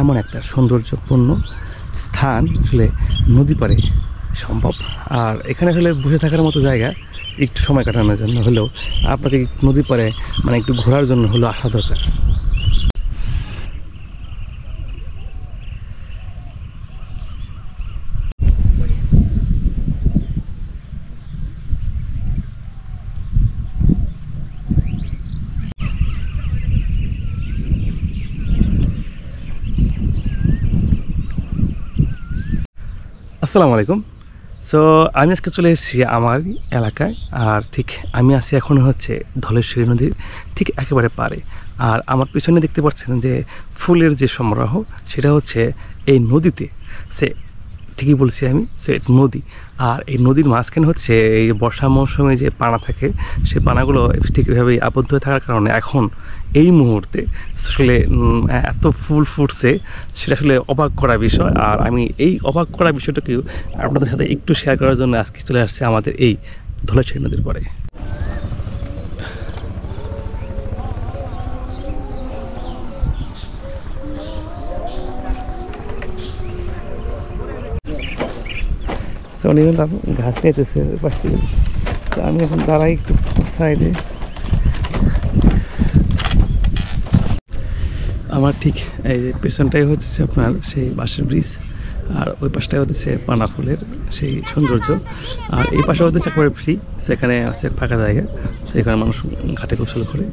এমন একটা সৌন্দর্যপূর্ণ স্থান আসলে নদী পাড়ে সম্ভব। আর এখানে আসলে বসে থাকার মতো জায়গা, একটু সময় কাটানোর জন্য হলেও আপনাকে নদী পাড়ে মানে একটু ঘোরার জন্য হলেও আসা দরকার। আসসালামু আলাইকুম। সো আমি আজকে চলে এসেছি আমার এলাকায়, আর ঠিক আমি আছি এখন হচ্ছে ধলেশ্বরী নদীর ঠিক একেবারে পারে। আর আমার পিছনে দেখতে পাচ্ছেন যে ফুলের যে সমারোহ, সেটা হচ্ছে এই নদীতে, সে ঠিকই বলছি আমি, সে নদী। আর এই নদীর মাঝখানে হচ্ছে এই বর্ষা মৌসুমে যে পানা থাকে, সেই পানাগুলো ঠিক এভাবেই আবদ্ধ হয়ে থাকার কারণে এখন এই মুহূর্তে আসলে এত ফুল ফুটছে, সেটা আসলে অবাক করা বিষয়। আর আমি এই অবাক করা বিষয়টাকেও আপনাদের সাথে একটু শেয়ার করার জন্য আজকে চলে আসছে আমাদের এই ধলেশ্বরী নদীর পরে। ঘাস নিতেছে পাশ থেকে, তো আমি এখন দাঁড়াই একটু সাইডে। আমার ঠিক এই যে পেছনটাই হচ্ছে আপনার সেই বাঁশের ব্রিজ, আর ওই পাশটাই হচ্ছে পানা ফুলের সেই সৌন্দর্য। আর এই পাশে হচ্ছে একেবারে ফ্রি, সেখানে হচ্ছে ফাঁকা জায়গা, সেখানে মানুষ ঘাটে গোসল করে।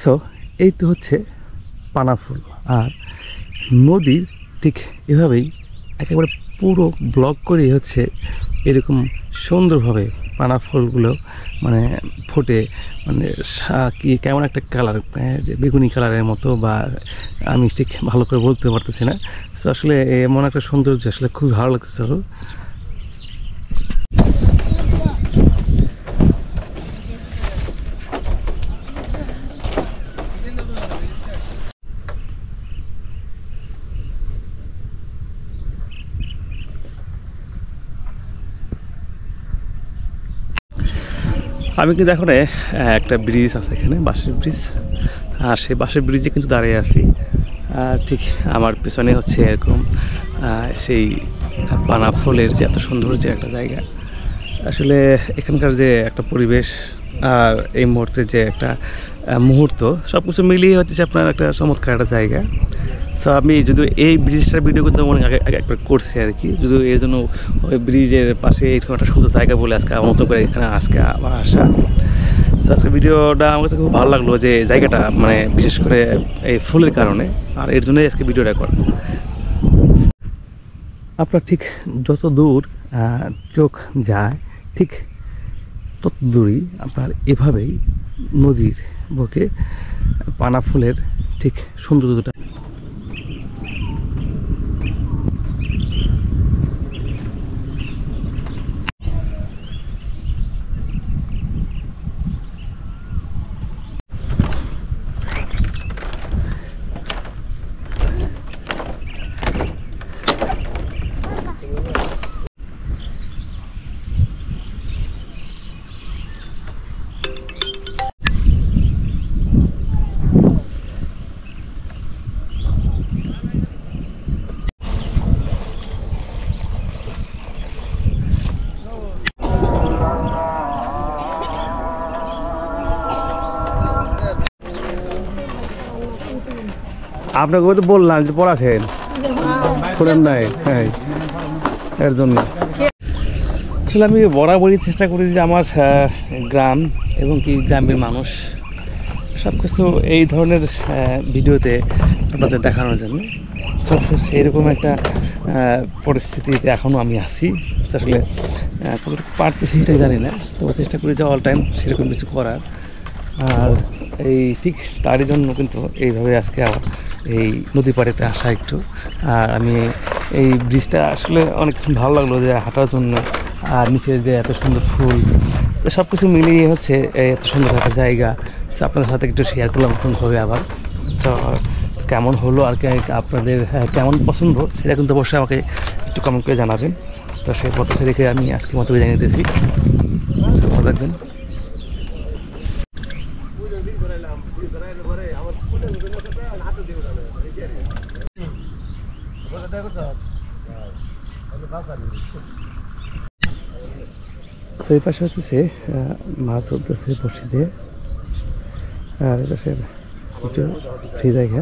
সো এই তো হচ্ছে পানা ফুল। আর নদীর ঠিক এভাবেই একেবারে পুরো ব্লক করেই হচ্ছে এরকম সুন্দরভাবে পানা ফুলগুলো মানে ফুটে, মানে কি কেমন একটা কালার, যে বেগুনি কালারের মতো, বা আমি ঠিক ভালো করে বলতে পারতেছি না। তো আসলে এমন একটা সৌন্দর্য আসলে খুবই ভালো লাগতেছিল। আমি কিন্তু এখন একটা ব্রিজ আছে এখানে, বাঁশের ব্রিজ, আর সেই বাঁশের ব্রিজে কিন্তু দাঁড়িয়ে আছি। ঠিক আমার পেছনে হচ্ছে এরকম সেই পানা ফুলের যে এত সুন্দর যে একটা জায়গা, আসলে এখানকার যে একটা পরিবেশ আর এই মুহূর্তে যে একটা মুহূর্ত, সব কিছু মিলিয়ে হচ্ছে আপনার একটা চমৎকার একটা জায়গা। সো আমি যদি এই ব্রিজটার ভিডিও করতে অনেক আগে একবার করছি আর কি, যদি এর জন্য ওই ব্রিজের পাশে এরকম একটা সুন্দর জায়গা বলে আজকে আমার মতো করে এখানে আজকে আবার আসা। সো আজকে ভিডিওটা আমার কাছে খুব ভালো লাগলো, যে জায়গাটা মানে বিশেষ করে এই ফুলের কারণে, আর এর জন্যই আজকে ভিডিওটা করা। আপনার ঠিক যত দূর চোখ যায়, ঠিক তত দূরই আপনার এভাবেই নদীর বুকে পানা ফুলের ঠিক সৌন্দর্যটা। আপনাকে তো বললাম যে পড়াছেন, শোনেন নাই, হ্যাঁ, এর জন্য আসলে আমি বরাবরই চেষ্টা করি যে আমার গ্রাম এবং কি গ্রামের মানুষ সব কিছু এই ধরনের ভিডিওতে আপনাদের দেখানোর জন্য। সেইরকম একটা পরিস্থিতিতে এখনও আমি আছি, আসলে কতটুকু পারতেছি সেটাই জানি না, তবে চেষ্টা করি যে অল টাইম সেরকম কিছু করার। আর এই ঠিক তারই জন্য কিন্তু এইভাবে আজকে আবার এই নদী পাড়েতে আসা একটু। আর আমি এই ব্রিজটা আসলে অনেক ভালো লাগলো যে হাঁটার জন্য, আর নিচে যে এত সুন্দর ফুল, তো সব কিছু মিলিয়ে হচ্ছে এত সুন্দর একটা জায়গা। তো আপনাদের সাথে একটু শেয়ার করলাম নতুনভাবে আবার। তো কেমন হলো আর কি, আপনাদের কেমন পছন্দ সেটা কিন্তু অবশ্যই আমাকে একটু কমেন্ট করে জানাবেন। তো সেই প্রত্যাশা রেখে আমি আজকে মতো জানিয়ে দিয়েছি। ভালো থাকবেন। সেই পাশে হচ্ছে মাছ ধরতেছে বসি দিয়ে, আর এই পাশে একটু ফ্রি জায়গা।